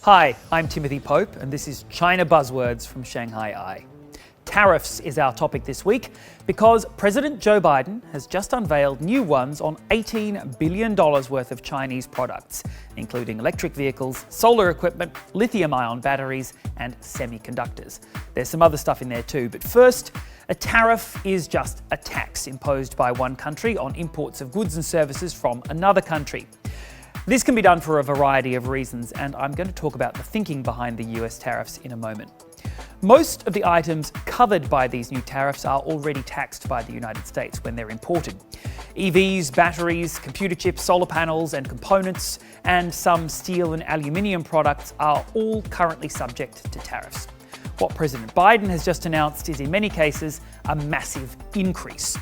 Hi, I'm Timothy Pope, and this is China Buzzwords from Shanghai. Tariffs is our topic this week because President Joe Biden has just unveiled new ones on $18 billion worth of Chinese products, including electric vehicles, solar equipment, lithium-ion batteries, and semiconductors. There's some other stuff in there too, but first, a tariff is just a tax imposed by one country on imports of goods and services from another country. This can be done for a variety of reasons, and I'm going to talk about the thinking behind the US tariffs in a moment. Most of the items covered by these new tariffs are already taxed by the United States when they're imported. EVs, batteries, computer chips, solar panels and components, and some steel and aluminium products are all currently subject to tariffs. What President Biden has just announced is in many cases a massive increase.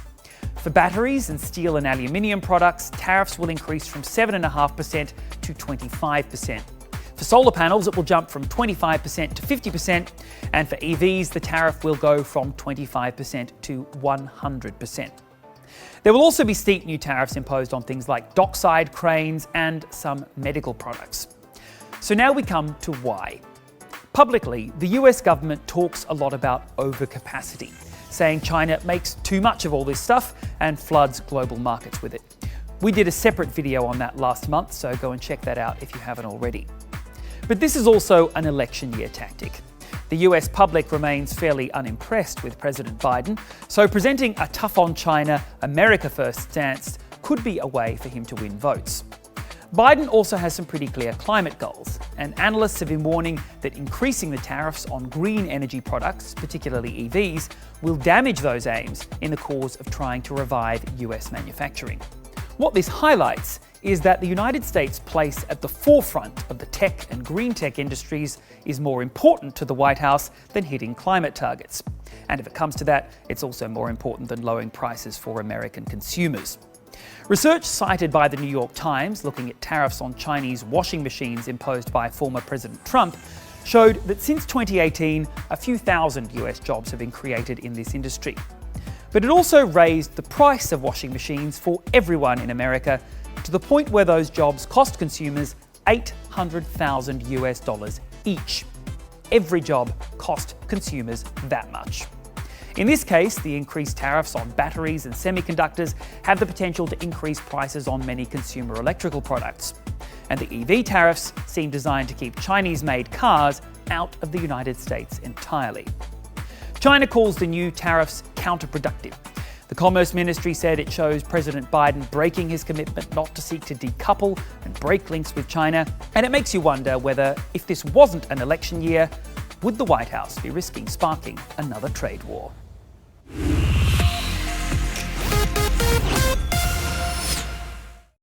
For batteries and steel and aluminium products, tariffs will increase from 7.5% to 25%. For solar panels, it will jump from 25% to 50%, and for EVs, the tariff will go from 25% to 100%. There will also be steep new tariffs imposed on things like dockside cranes and some medical products. So now we come to why. Publicly, the US government talks a lot about overcapacity, saying China makes too much of all this stuff and floods global markets with it. We did a separate video on that last month, so go and check that out if you haven't already. But this is also an election year tactic. The US public remains fairly unimpressed with President Biden, so presenting a tough on China, America first stance could be a way for him to win votes. Biden also has some pretty clear climate goals, and analysts have been warning that increasing the tariffs on green energy products, particularly EVs, will damage those aims in the cause of trying to revive US manufacturing. What this highlights is that the United States' place at the forefront of the tech and green tech industries is more important to the White House than hitting climate targets. And if it comes to that, it's also more important than lowering prices for American consumers. Research cited by the New York Times, looking at tariffs on Chinese washing machines imposed by former President Trump, showed that since 2018, a few thousand US jobs have been created in this industry. But it also raised the price of washing machines for everyone in America to the point where those jobs cost consumers $800,000 US each. Every job cost consumers that much. In this case, the increased tariffs on batteries and semiconductors have the potential to increase prices on many consumer electrical products. And the EV tariffs seem designed to keep Chinese-made cars out of the United States entirely. China calls the new tariffs counterproductive. The Commerce Ministry said it shows President Biden breaking his commitment not to seek to decouple and break links with China. And it makes you wonder whether, if this wasn't an election year, would the White House be risking sparking another trade war?